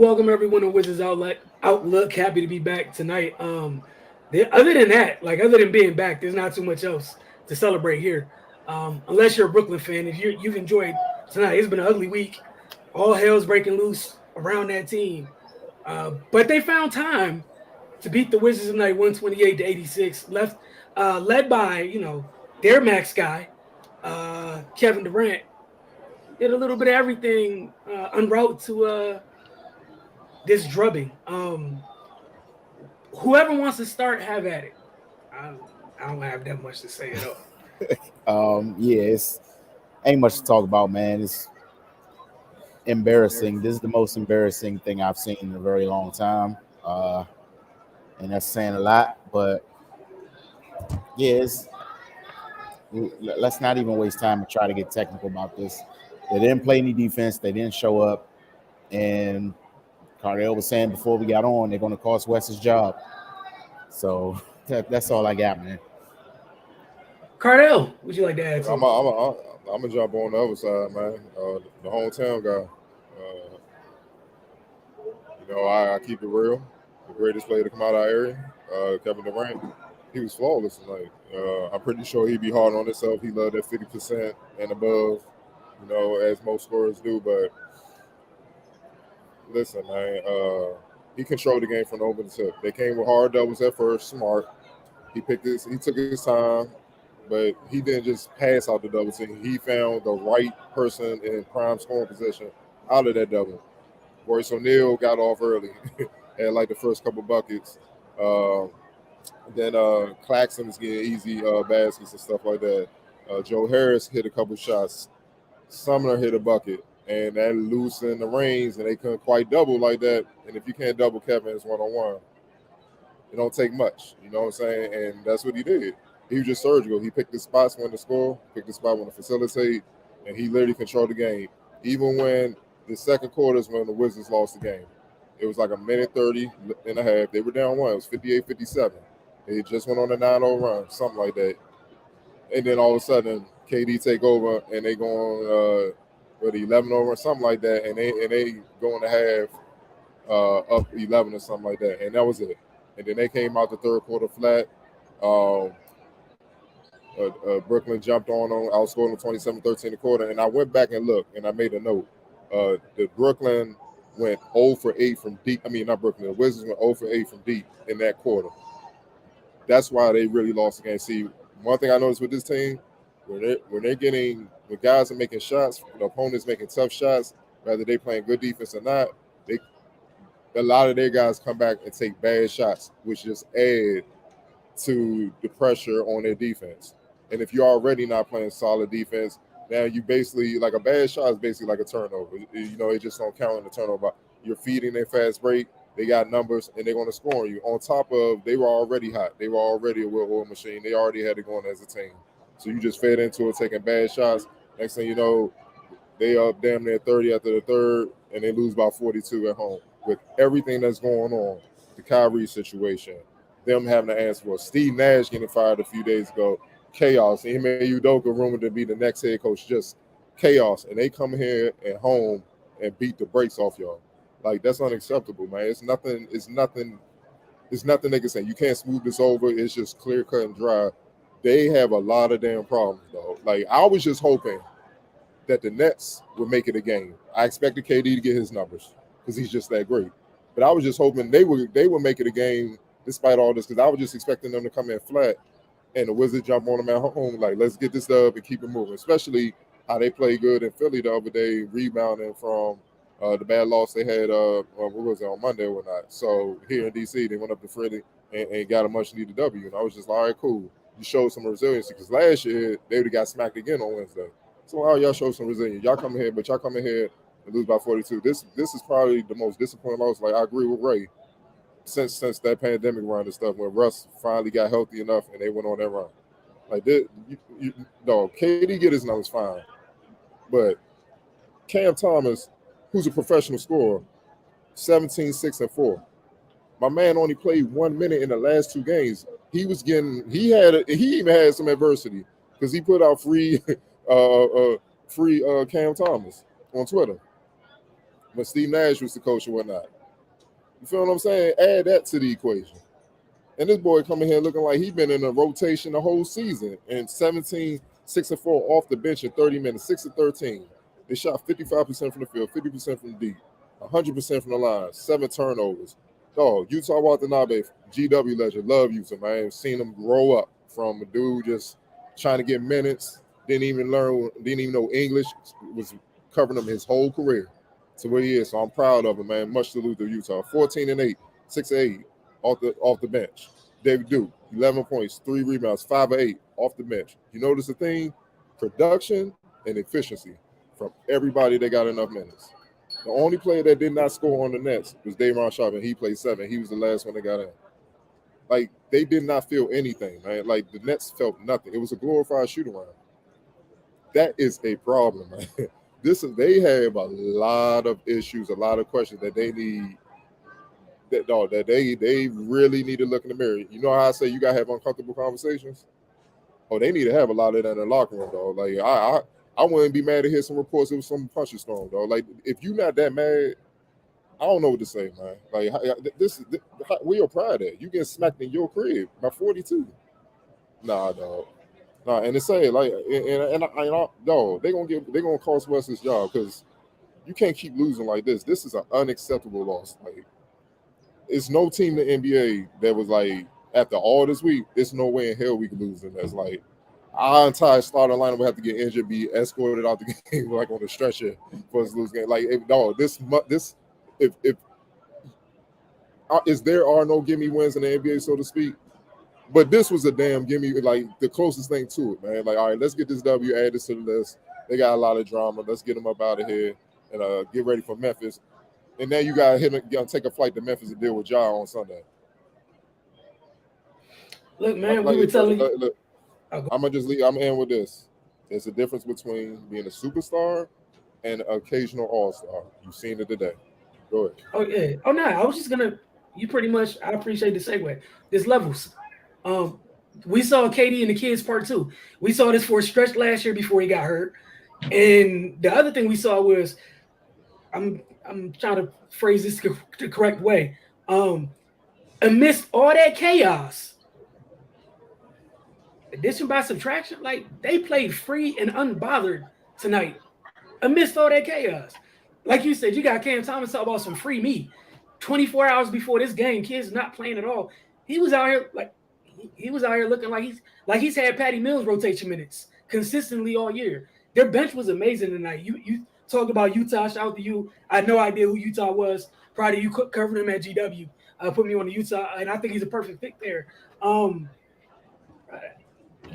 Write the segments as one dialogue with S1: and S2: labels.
S1: welcome everyone to Wizards Outlook. Happy to be back tonight. Other than that, like other than being back, there's not too much else to celebrate here. Unless you're a Brooklyn fan, if you've enjoyed tonight, it's been an ugly week. All hell's breaking loose around that team, but they found time to beat the Wizards tonight, 128-86. Led by their max guy, Kevin Durant. Did a little bit of everything en route to this drubbing. Whoever wants to start, have at it. I don't have that much to say at all.
S2: Yeah, it's ain't much to talk about, man. It's embarrassing. This is the most embarrassing thing I've seen in a very long time, and that's saying a lot. But yeah, let's not even waste time and try to get technical about this. They didn't play any defense. They didn't show up, and Cardell was saying before we got on, they're going to cost Wes his job. So that's all I got, man.
S1: Cardell, would you like to add
S3: I'm
S1: something?
S3: gonna jump on the other side, man. The hometown guy. I keep it real. The greatest player to come out of our area, Kevin Durant. He was flawless tonight. I'm pretty sure he'd be hard on himself. He loved that 50% and above, as most scorers do. But listen, man, he controlled the game from over the tip. They came with hard doubles at first, smart. He took his time, but he didn't just pass out the double team. He found the right person in prime scoring position out of that double. Royce O'Neal got off early, had like the first couple buckets. Then Claxton was getting easy baskets and stuff like that. Joe Harris hit a couple shots. Sumner hit a bucket, and that loosened the reins, and they couldn't quite double like that. And if you can't double Kevin, it's one-on-one. It don't take much, you know what I'm saying? And that's what he did. He was just surgical. He picked the spots when to score, picked the spot when to facilitate, and he literally controlled the game. Even when the second quarter is when the Wizards lost the game. It was like a minute 30 and a half. They were down one. It was 58-57. They just went on a 9-0 run, something like that. And then all of a sudden, KD take over, and they go on 11-0 run, something like that, and they go in the half up 11 or something like that, and that was it. And then they came out the third quarter flat. Brooklyn jumped on them, outscored them 27-13 the quarter, and I went back and looked, and I made a note. The Brooklyn went 0 for 8 from deep. I mean, not Brooklyn. The Wizards went 0 for 8 from deep in that quarter. That's why they really lost the game. See, one thing I noticed with this team, when guys are making shots, the opponents making tough shots, whether they playing good defense or not, a lot of their guys come back and take bad shots, which just add to the pressure on their defense. And if you're already not playing solid defense, now you basically, like a bad shot is basically like a turnover. It just don't count in the turnover. You're feeding their fast break. They got numbers, and they're going to score on you. On top of, they were already hot. They were already a well-oiled machine. They already had it going as a team. So you just fed into it, taking bad shots. Next thing you know, they up damn near 30 after the third, and they lose by 42 at home. With everything that's going on, the Kyrie situation, them having to answer for Steve Nash getting fired a few days ago, chaos. And Ime Udoka rumored to be the next head coach, just chaos. And they come here at home and beat the brakes off y'all. Like, that's unacceptable, man. It's nothing they can say. You can't smooth this over. It's just clear cut and dry. They have a lot of damn problems, though. Like, I was just hoping that the Nets would make it a game. I expected KD to get his numbers because he's just that great. But I was just hoping they would make it a game despite all this, because I was just expecting them to come in flat and the Wizards jump on them at home. Like, let's get this dub and keep it moving, especially how they played good in Philly the other day, rebounding from the bad loss they had, what was it, on Monday or not. So here in D.C., they went up to Philly and got a much-needed W. And I was just like, all right, cool. You showed some resiliency, because last year they would have got smacked again on Wednesday. So how y'all show some resilience? Y'all come here and lose by 42. This is probably the most disappointing loss. Like, I agree with Ray. Since that pandemic run and stuff, when Russ finally got healthy enough and they went on that run. Like, KD get his numbers fine. But Cam Thomas, who's a professional scorer, 17, 6, and 4. My man only played 1 minute in the last two games. He even had some adversity because he put out free Cam Thomas on Twitter when Steve Nash was the coach and whatnot. You feel what I'm saying? Add that to the equation. And this boy coming here looking like he been in a rotation the whole season. And 17, 6 and 4 off the bench in 30 minutes, 6 and 13. They shot 55% from the field, 50% from deep, 100% from the line, 7 turnovers. Dog, Utah Watanabe, GW legend, love Utah, man. Seen him grow up from a dude just trying to get minutes, didn't even know English, was covering him his whole career to where he is. So I'm proud of him, man. Much salute to Utah. 14 and 8, 6 and 8 off the bench. David Duke, 11 points, 3 rebounds, 5 of 8 off the bench. You notice the thing? Production and efficiency from everybody that got enough minutes. The only player that did not score on the Nets was Daron Sharp, and he played 7. He was the last one that got in. Like, they did not feel anything, man. Like, the Nets felt nothing. It was a glorified shoot-around. That is a problem, man. They have a lot of issues, a lot of questions that they need. That they really need to look in the mirror. You know how I say you gotta have uncomfortable conversations? Oh, they need to have a lot of that in the locker room, though. Like I wouldn't be mad to hear some reports it was some punches thrown, though. Like if you're not that mad, I don't know what to say, man. Like where your pride at? You getting smacked in your crib by 42? Nah, dog. Nah, and it's saying like no, they're gonna cost West his job because you can't keep losing like this. This is an unacceptable loss. Like it's no team in the NBA that was like after all this week, there's no way in hell we could lose in that's like our entire starting lineup would have to get injured, be escorted out the game like on the stretcher for us to lose game. Like if there are no gimme wins in the NBA, so to speak. But this was a damn gimme, like the closest thing to it, man. Like, all right, let's get this W, add this to the list. They got a lot of drama. Let's get them up out of here and get ready for Memphis. And now you got to take a flight to Memphis and deal with Ja on Sunday.
S1: Look, man, we were telling you.
S3: Look, I'm gonna just leave. I'm in with this. There's a difference between being a superstar and an occasional all-star. You've seen it today. Go ahead.
S1: Oh yeah. Oh no, I was just gonna. You pretty much. I appreciate the segue. There's levels. We saw KD in the kids part 2. We saw this for a stretch last year before he got hurt. And the other thing we saw was, I'm trying to phrase this the correct way. Amidst all that chaos, addition by subtraction, like they played free and unbothered tonight. Amidst all that chaos, like you said, you got Cam Thomas talk about some free meat. 24 hours before this game, kids not playing at all. He was out here looking like he's had Patty Mills rotation minutes consistently all year. Their bench was amazing tonight. You talk about Utah. Shout out to you. I had no idea who Utah was prior to you covering him at GW. Put me on the Utah, and I think he's a perfect fit there.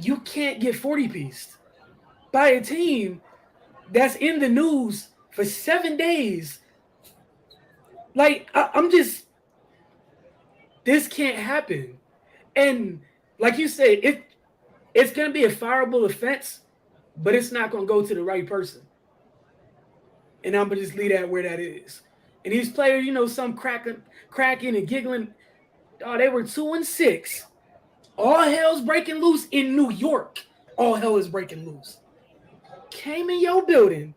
S1: You can't get 40-pieced by a team that's in the news for 7 days. Like, this can't happen. And like you said, it's going to be a fireable offense, but it's not going to go to the right person. And I'm going to just leave that where that is. And these players, some cracking and giggling. Oh, they were 2-6. All hell's breaking loose in New York. All hell is breaking loose. Came in your building.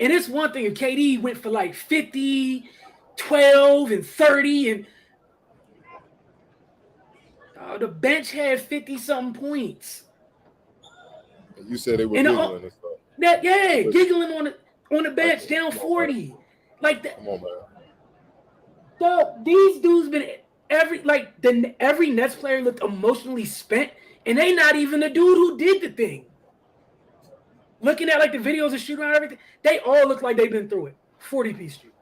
S1: And it's one thing if KD went for like 50, 12, and 30, and the bench had 50-something points.
S3: You said they were giggling and stuff.
S1: Giggling on the bench, down 40. Like that.
S3: Come on, man.
S1: So these dudes been every Nets player looked emotionally spent, and they not even the dude who did the thing. Looking at like the videos of shooting around everything, they all look like they've been through it. 40-piece street.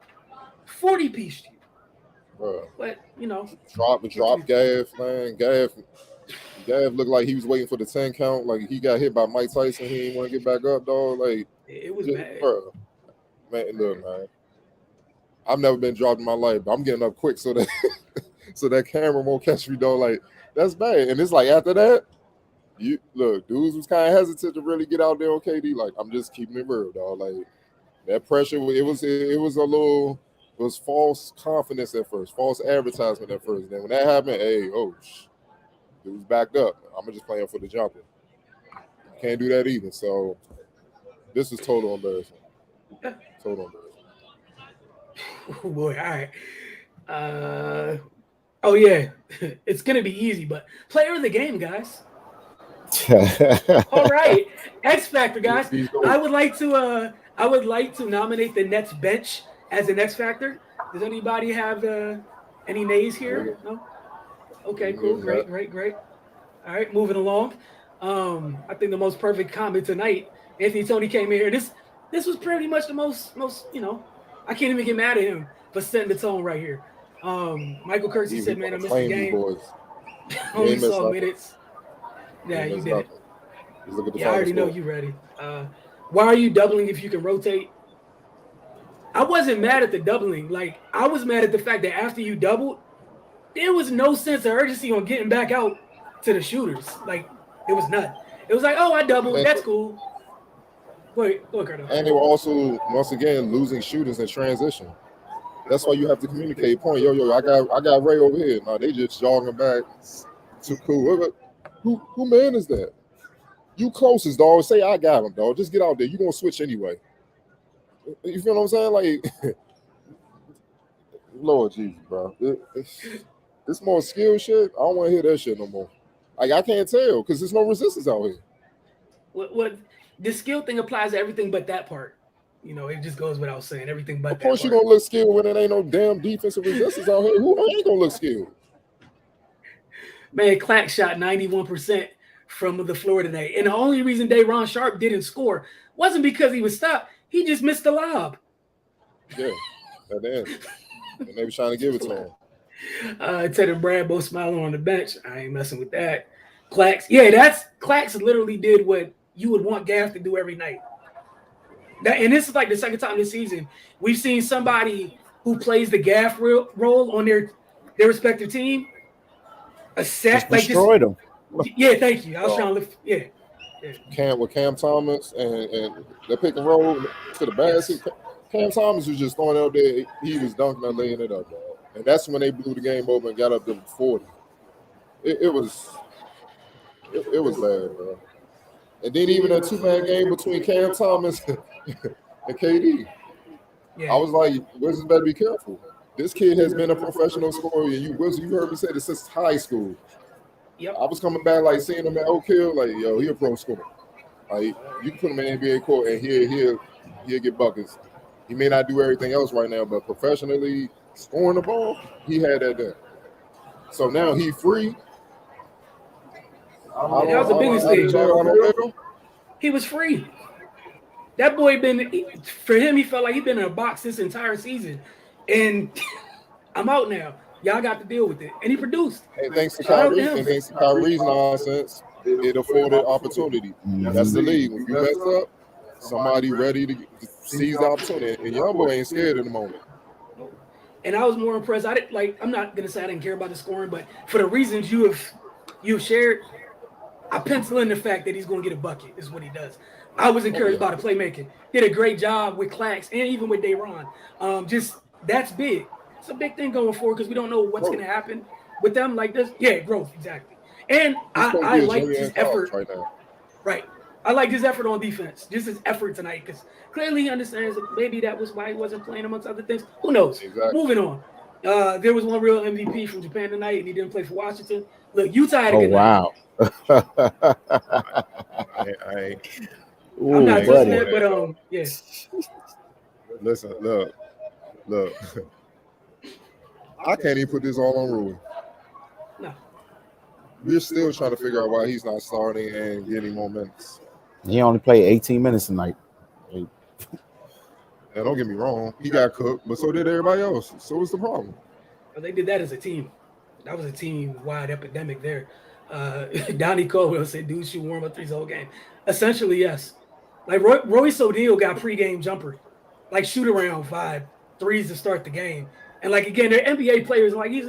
S1: 40-piece street.
S3: Bro.
S1: But
S3: drop Gav, man. Gav looked like he was waiting for the 10 count. Like he got hit by Mike Tyson. He didn't want to get back up, dog. Like
S1: it was bad.
S3: Bro. Man, look, man. I've never been dropped in my life, but I'm getting up quick so that camera won't catch me, though. Like that's bad. And it's like after that, dudes was kind of hesitant to really get out there on KD. Like I'm just keeping it real, dog. Like that pressure, it was false confidence at first, false advertisement at first. Then when that happened, dude's backed up. I'm just playing for the jumper. Can't do that either. So this is total embarrassment. Total embarrassment.
S1: Oh boy, all right. Oh yeah, it's gonna be easy, but player of the game, guys. All right, X Factor, guys.
S3: He's
S1: I
S3: going.
S1: would like to nominate the Nets bench as an X Factor. Does anybody have any nays here? No. Okay, cool, great, great, great. All right, moving along. I think the most perfect comment tonight. Anthony Tony came in here. This was pretty much the most I can't even get mad at him for setting the tone right here. Michael Kersey said, "Man, I missed the
S3: Claim these
S1: game.
S3: boys.
S1: Only saw minutes." Yeah,
S3: Ain't
S1: you
S3: missed
S1: did it.
S3: nothing. Just look at the
S1: Yeah, I
S3: final
S1: already know
S3: score.
S1: you ready. Why are you doubling if you can rotate? I wasn't mad at the doubling. Like, I was mad at the fact that after you doubled, there was no sense of urgency on getting back out to the shooters. Like, it was none. It was like, oh, I doubled. That's cool. Wait, go ahead, Cardo.
S3: And they were also once again losing shooters in transition. That's why you have to communicate. Point, yo, I got Ray over here. No, they just jogging back. Too cool. Who man is that? You closest, dog. Say I got him, dog. Just get out there. You gonna switch anyway. You feel what I'm saying? Like, Lord Jesus, bro. This more skill shit. I don't want to hear that shit no more. Like, I can't tell because there's no resistance out here.
S1: What the skill thing applies to everything but that part. You know, it just goes without saying everything but
S3: Of course,
S1: that
S3: you're
S1: part.
S3: gonna look skilled when it ain't no damn defensive resistance out here. Who ain't gonna look skilled?
S1: Man, Clack shot 91% from the floor today. And the only reason Day'Ron Sharp didn't score wasn't because he was stopped. He just missed the lob.
S3: Yeah, at the end. And they was trying to give it to him.
S1: Ted and Brad both smiling on the bench. I ain't messing with that. Clax. Yeah, Clax literally did what you would want Gaff to do every night. And this is like the second time this season we've seen somebody who plays the Gaff role on their respective team.
S2: Destroyed them.
S1: Yeah, thank you. I was trying to lift. Yeah.
S3: Cam Thomas and the pick and roll to the basket. Cam Thomas was just throwing it up there. He was dunking and laying it up, dog. And that's when they blew the game over and got up to 40. It was bad, bro. And then even a two-man game between Cam Thomas and KD.
S1: Yeah.
S3: I was like, Wizards better be careful. This kid has been a professional scorer, and you heard me say this since high school.
S1: Yep.
S3: I was coming back like seeing him at Oak Hill, like, yo, he a pro scorer. Like, you can put him in the NBA court and he'll get buckets. He may not do everything else right now, but professionally scoring the ball, he had that there. So now he free.
S1: That was the biggest thing. He was free. That boy for him, he felt like he'd been in a box this entire season. And I'm out now. Y'all got to deal with it. And he produced.
S3: Hey, thanks to Kyrie and thanks to Kyrie's nonsense, it afforded opportunity. That's the league. When you mess up, somebody ready to seize the opportunity. And young boy ain't scared in the moment.
S1: And I was more impressed. I'm not gonna say I didn't care about the scoring, but for the reasons you've shared, I pencil in the fact that he's gonna get a bucket, is what he does. I was encouraged by the playmaking. Did a great job with Clax and even with Day'Ron. Just that's big. It's a big thing going forward because we don't know what's gonna happen with them like this. Yeah, growth, exactly. And I like his effort
S3: right now.
S1: Right. I like his effort on defense. Just his effort tonight, because clearly he understands that maybe that was why he wasn't playing amongst other things. Who knows?
S3: Exactly.Moving
S1: on. There was one real MVP from Japan tonight, and he didn't play for Washington. Look, Utah had a good
S2: night.
S1: I'm not doing that, but yeah.
S3: Listen, look. I can't even put this all on Rui.
S1: No.
S3: We're still trying to figure out why he's not starting and getting more minutes.
S2: He only played 18 minutes tonight.
S3: And don't get me wrong, he got cooked, but so did everybody else. So what's the problem?
S1: Well, they did that as a team. That was a team-wide epidemic there. Donnie Caldwell said, dude shoot warm-up threes the whole game. Essentially, yes. Like, Royce O'Neal got pregame jumper. Like, shoot-around 5 threes to start the game. And, like, again, they're NBA players. Like, he's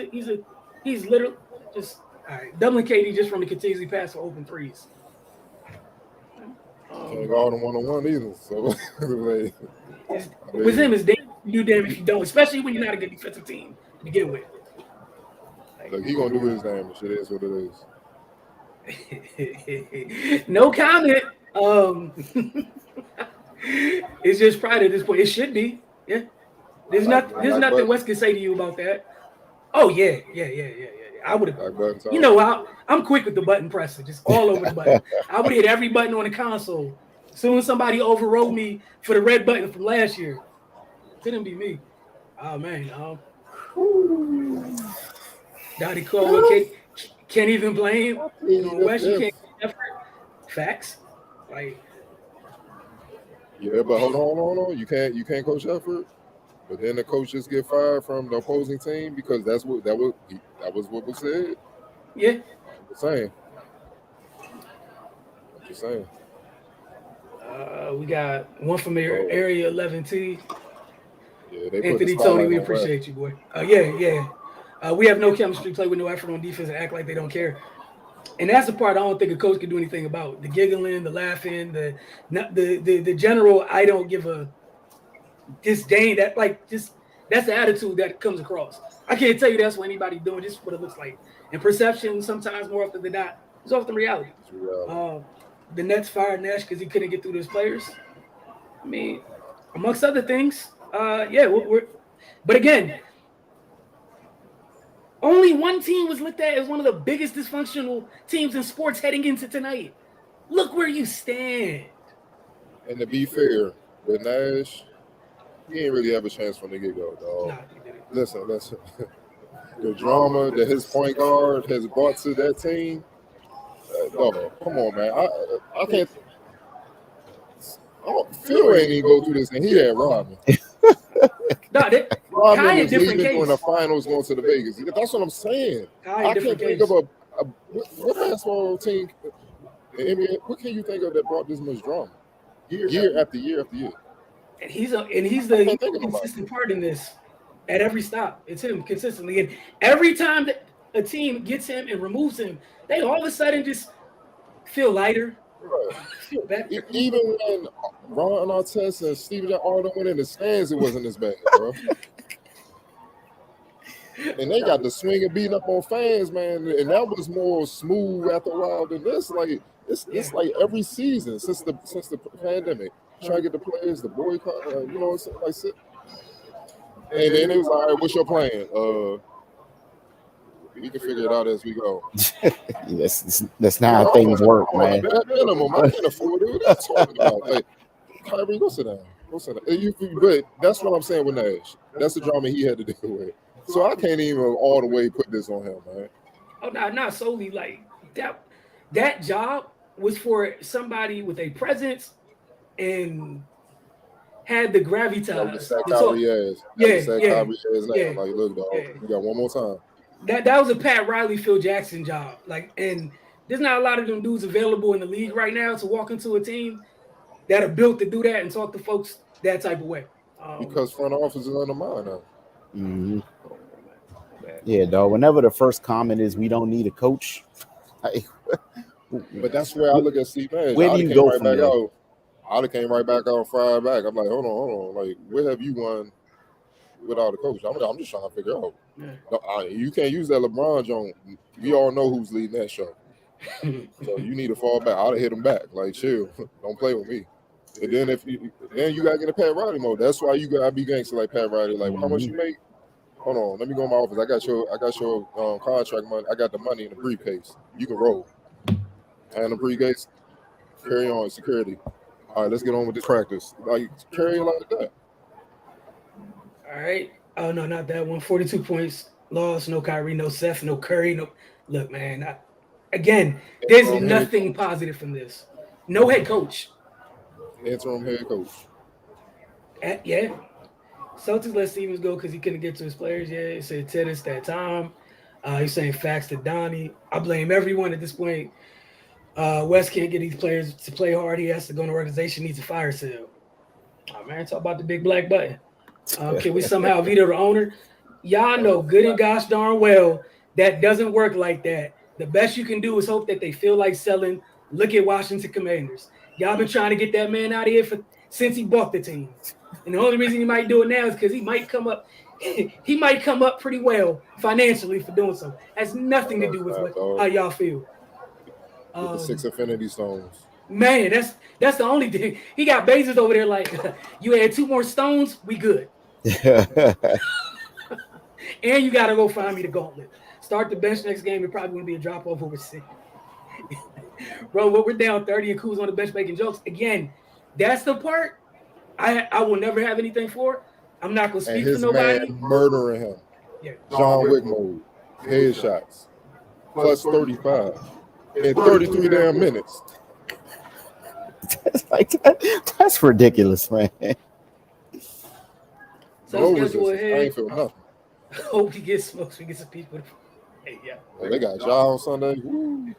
S1: literally just – all right, doubling KD just from the continuously pass for open threes.
S3: Can't guard him one-on-one either. So
S1: with him, it's damn you damn if you don't, especially when you're not a good defensive team to begin with.
S3: Look, he gonna do his damage. It is what
S1: it is. No comment. It's just pride at this point. It should be. Yeah. There's nothing Wes can say to you about that. Oh yeah. I would have.
S3: Like button
S1: You
S3: time.
S1: know, I'm quick with the button pressing, just all over the button. I would hit every button on the console. Soon as somebody overrode me for the red button from last year, couldn't be me. Oh man, Dottie Caldwell can't even blame. You know, West, you can't get effort. Facts. Like,
S3: Yeah, but hold on. You can't coach effort. But then the coaches get fired from the opposing team because that was what was said.
S1: yeah.
S3: I'm just saying.
S1: We got one from Area 11T.
S3: Yeah, they put
S1: Anthony
S3: the
S1: Tony, we
S3: spotlight on West.
S1: appreciate you, boy. Yeah. We have no chemistry, play with no effort on defense, and act like they don't care. And that's the part I don't think a coach can do anything about. The giggling, the laughing, the general I don't give a disdain. That's the attitude that comes across. I can't tell you that's what anybody's doing. This is what it looks like. And perception, sometimes more often than not, is often reality. The Nets fired Nash because he couldn't get through those players. I mean, amongst other things, but again, only one team was looked at as one of the biggest dysfunctional teams in sports heading into tonight. Look where you stand.
S3: And to be fair, with Nash, he ain't really have a chance from the get-go, dog.
S1: Nah, he didn't.
S3: Listen. The drama that his point guard has brought to that team, dog, come on, man. I can't. Phil ain't even go through this, and he had Rodman.
S1: Rodman
S3: was leaving during the finals, going to the Vegas. That's what I'm saying. I can't think of what basketball team, what can you think of that brought this much drama? Year after year.
S1: And he's the consistent part in this. At every stop, it's him consistently. And every time that a team gets him and removes him, they all of a sudden just feel lighter.
S3: Right.
S1: Feel better.
S3: Even when Ron Artest and Steven Arnold went in the stands, it wasn't as bad, bro. And they got the swing and beating up on fans, man. And that was more smooth after a while than this. Like it's like every season since the pandemic, trying to get the players, the boycott, like. And then it was all right, what's your plan? We can figure it out as we go.
S2: That's not how things work, man.
S3: Minimum, I can't afford it. What are you talking about? Like, Kyrie, go sit down. But that's what I'm saying with Nash. That's the drama he had to deal with. So I can't even all the way put this on him, man.
S1: Oh, not solely like that. That job was for somebody with a presence and had the gravitas.
S3: Kyrie ass. Like, look, dog, we got one more time.
S1: That was a Pat Riley, Phil Jackson job. Like, and there's not a lot of them dudes available in the league right now to walk into a team that are built to do that and talk to folks that type of way.
S3: Because front office is undermined now.
S2: Mm-hmm. Yeah, dog. Whenever the first comment is we don't need a coach,
S3: but that's where I look at Steve Nash.
S2: Where do you go from there?
S3: I'd have came right back out Friday back. I'm like, hold on. Like, where have you won without a coach? I'm just trying to figure out. No, you can't use that LeBron joint. We all know who's leading that show. So you need to fall back. I'd have hit him back. Like, chill. Don't play with me. And then you gotta get a Pat Riley mode. That's why you gotta be gangster like Pat Riley. Like, how much you make? Hold on, let me go in my office. I got your contract money. I got the money in the briefcase. You can roll. And the briefcase, carry on security. All right, let's get on with this practice. Like, carry it like that.
S1: All right. Oh, no, not that one. 42 points lost. No Kyrie, no Seth, no Curry. No. Look, man. There's nothing positive from this. No head coach.
S3: Interim head coach.
S1: Yeah. Celtics let Stevens go because he couldn't get to his players. Yeah, he said tennis that time. He's saying facts to Donnie. I blame everyone at this point. West can't get these players to play hard. He has to go in the organization, needs a fire sale. Oh, man, talk about the big black button. Can we somehow veto the owner? Y'all know good and gosh darn well that doesn't work like that. The best you can do is hope that they feel like selling. Look at Washington Commanders. Y'all been trying to get that man out of here since he bought the team. And the only reason he might do it now is because he might come up pretty well financially for doing so. Has nothing to do with how y'all feel.
S3: With the 6 Infinity Stones.
S1: Man, that's the only thing. He got Bezos over there like, you add 2 more stones, we good. And you got to go find me the gauntlet. Start the bench next game. It probably going to be a drop off over 6. Bro, what we're down 30 and Kuz on the bench making jokes. Again, that's the part I will never have anything for. I'm not going to speak for nobody.
S3: Man murdering him.
S1: Yeah.
S3: John Wick mode. Headshots. Plus 35 in 33 damn minutes.
S2: That's ridiculous, man.
S1: So schedule ahead.
S3: I ain't feel nothing.
S1: Hope he gets smokes. We get some people. Hey, yeah.
S3: Well, they got Ja on Sunday. Woo.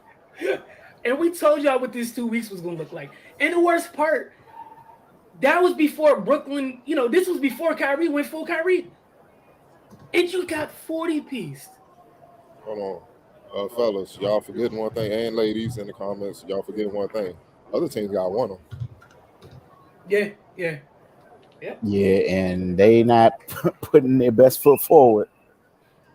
S1: And we told y'all what this 2 weeks was going to look like. And the worst part, that was before Brooklyn, this was before Kyrie went full Kyrie. And you got 40-pieced.
S3: Hold on. Fellas, y'all forgetting one thing, and ladies in the comments, y'all forgetting one thing. Other teams got one of them.
S1: Yeah.
S2: Yeah, and they not putting their best foot forward.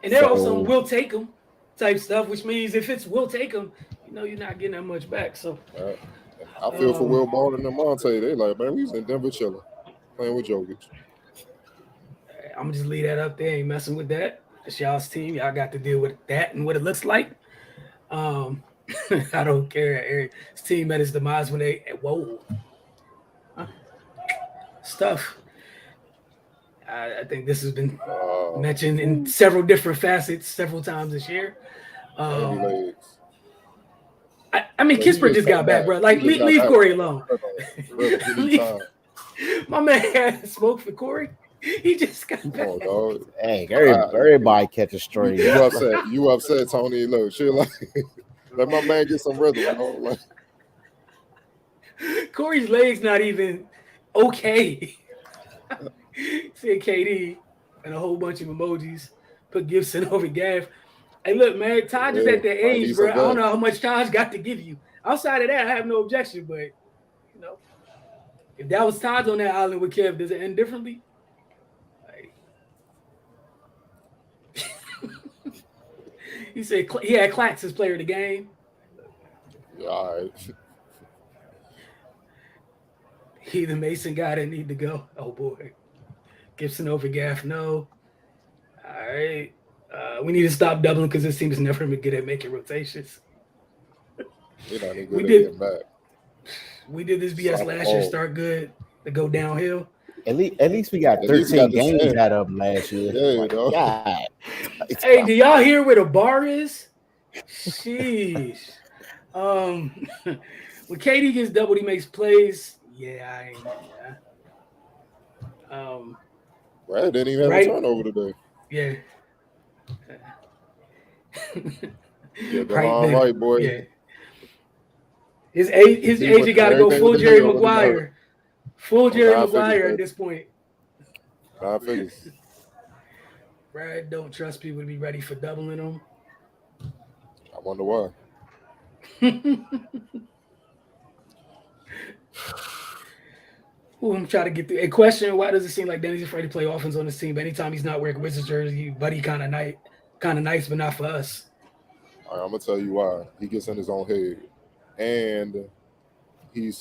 S1: And they're also we'll take them type stuff, which means if it's we'll take them, you're not getting that much back. So
S3: I feel for Will Baldwin and Monte. They like, man, we was in Denver chilling, playing with Jokic.
S1: I'm gonna just leave that up there. Ain't messing with that. It's y'all's team. Y'all got to deal with that and what it looks like. I don't care. His team met his demise when they stuff. I think this has been mentioned in several different facets several times this year. I mean, Kispert just got back, bro. Like, leave Corey alone. My man had smoke for Corey. He just got back.
S3: Dog.
S2: Hey, everybody catch a stray.
S3: You upset, Tony. Look, shit, like, let my man get some rhythm. Like.
S1: Corey's legs not even okay. Said KD and a whole bunch of emojis. Put Gibson over Gaff. Hey, look, man, Taj is at that age, bro. I don't know how much Taj got to give you. Outside of that, I have no objection, but if that was Taj on that island with Kev, does it end differently? He said he had Clax as player of the game.
S3: Yeah, all right.
S1: He the Mason guy that need to go. Oh boy. Gibson over Gaff, no. All right. We need to stop doubling because this team is never been good at making rotations. We did this BS last year, start good to go downhill.
S2: At least we got 13 games out of them last year.
S3: Yeah,
S2: God.
S1: Hey, do y'all hear where the bar is? Sheesh. When KD gets doubled, he makes plays. Yeah,
S3: Brad didn't even have a turnover today.
S1: Yeah.
S3: Yeah, right, boy.
S1: Yeah. His agent got to go full Jerry Maguire. Full Jerry Maguire at this point.
S3: 9 figures.
S1: Brad don't trust people to be ready for doubling them.
S3: I wonder why.
S1: I'm trying to get through a question. Why does it seem like Danny's afraid to play offense on this team? But anytime he's not wearing Wizards jersey, buddy, kind of nice, but not for us.
S3: All right, I'm gonna tell you why. He gets in his own head, and you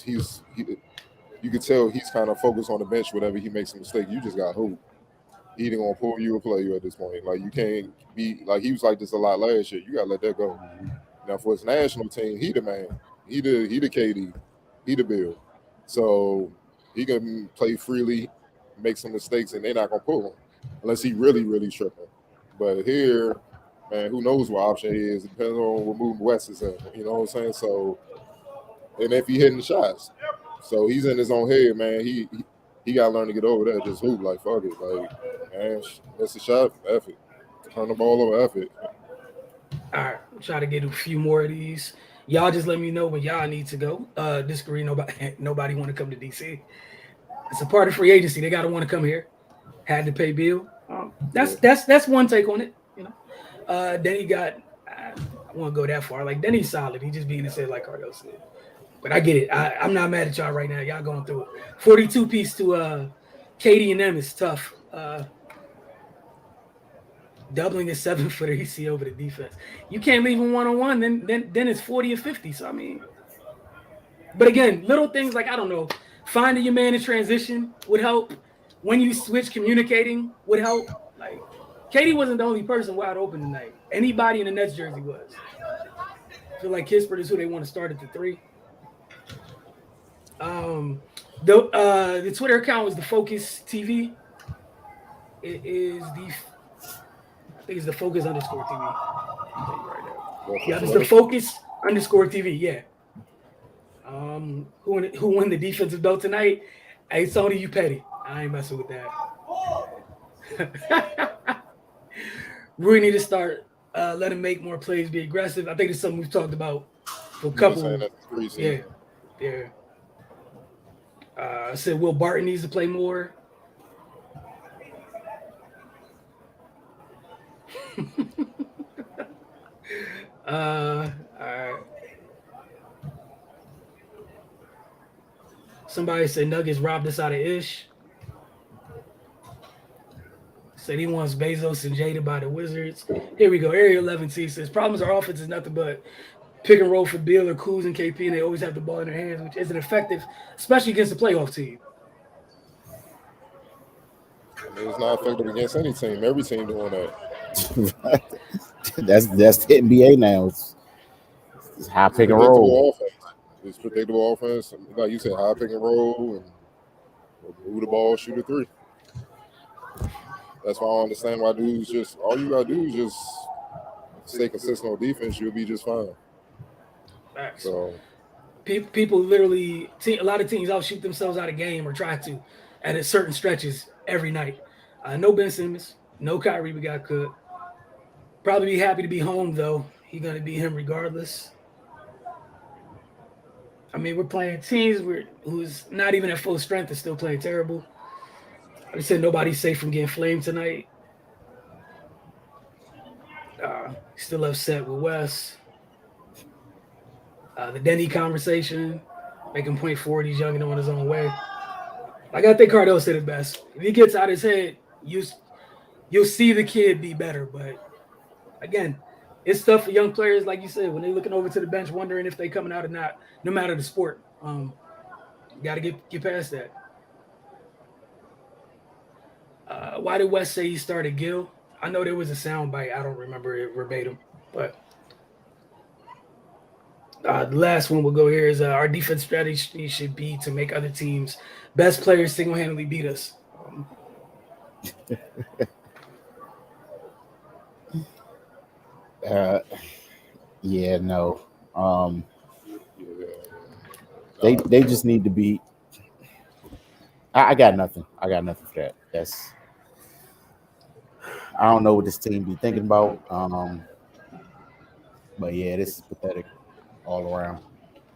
S3: can tell he's kind of focused on the bench. Whenever he makes a mistake, you just got hope. He ain't gonna pull you or play you at this point. Like, you can't be like he was like this a lot last year. You gotta let that go. Now for his national team, he the man. He the KD. He the Bill. So he can play freely, make some mistakes, and they're not gonna pull him unless he really, really tripping. But here, man, who knows what option he is? It depends on what moving West is in. You know what I'm saying? So, and if he hitting the shots, so he's in his own head, man. He got to learn to get over that. Just hoop, like, fuck it, like, man, that's a shot, F it, turn the ball over, F it.
S1: All right, I'll try to get a few more of these. Y'all just let me know when y'all need to go. Disagree, nobody want to come to DC. It's a part of free agency. They got to want to come here. Had to pay bill. That's one take on it. Then he got. I won't go that far. Like, then he's solid. He just being his head like Cardo said. But I get it. I'm not mad at y'all right now. Y'all going through it. 42 piece to KD and them is tough. Doubling a 7-footer you see over the defense. You can't leave him one-on-one, then it's 40 or 50. So I mean, but again, little things like, I don't know, finding your man in transition would help. When you switch, communicating would help. Like, KD wasn't the only person wide open tonight. Anybody in the Nets jersey was. I feel like Kispert is who they want to start at the 3. The Twitter account was the Focus TV. It is I think it's the Focus _ TV. Yeah, it's the Focus _ TV. Yeah. Who won the defensive belt tonight? Hey, Sony, you petty. I ain't messing with that. We need to start let him make more plays, be aggressive. I think it's something we've talked about for a couple. Yeah. I said Will Barton needs to play more. All right. Somebody said Nuggets robbed us out of Ish. Said he wants Bezos and Jada by the Wizards. Here we go. Area 11C says problems our offense is nothing but pick and roll for Beal or Kuz and KP, and they always have the ball in their hands, which isn't effective, especially against a playoff team.
S3: It's not effective against any team. Every team doing that.
S2: That's the NBA now. It's high pick and roll.
S3: It's predictable offense. Like you said, high pick and roll and move the ball, shoot a 3. That's why I don't understand why dudes all you gotta do is just stay consistent on defense. You'll be just fine.
S1: Facts.
S3: So
S1: people literally, a lot of teams outshoot themselves out of game or try to at certain stretches every night. No Ben Simmons, no Kyrie. We got Cook. Probably be happy to be home though. He's gonna be him regardless. I mean, we're playing teams who's not even at full strength is still playing terrible. I said nobody's safe from getting flamed tonight. Still upset with Wes. The Denny conversation, making point forward. He's young and on his own way. Like I think Cardell said it best. If he gets out his head, you'll see the kid be better. But again, it's tough for young players, like you said, when they're looking over to the bench, wondering if they coming out or not, no matter the sport. You got to get past that. Why did West say he started Gil? I know there was a sound bite. I don't remember it verbatim. But the last one we'll go here is our defense strategy should be to make other teams' best players single-handedly beat us.
S2: Yeah, no. They just need to be. I got nothing. I got nothing for that. I don't know what this team be thinking about. But yeah, this is pathetic all around.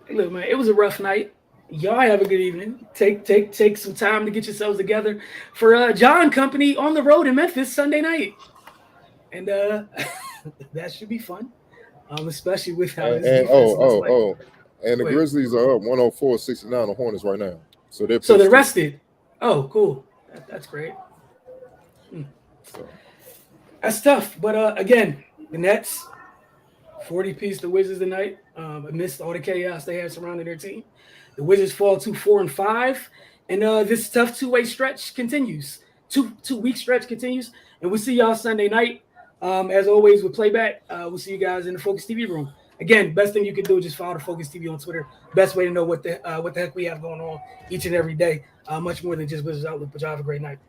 S1: Hey, look, man, it was a rough night. Y'all have a good evening. Take some time to get yourselves together for John Company on the road in Memphis Sunday night, and that should be fun, especially with how this defense looks like.
S3: And the Grizzlies are up 104-69 on Hornets right now, so
S1: they're rested. Oh, cool. That's great. That's tough, but again, the Nets 40-piece the Wizards tonight amidst all the chaos they had surrounding their team. The Wizards fall to 4-5, and this tough two-way stretch continues. Two-week stretch continues, and we'll see y'all Sunday night. As always with playback, we'll see you guys in the Focus TV room. Again, best thing you can do is just follow the Focus TV on Twitter. Best way to know what the heck we have going on each and every day. Much more than just Wizards Outlook, but y'all have a great night.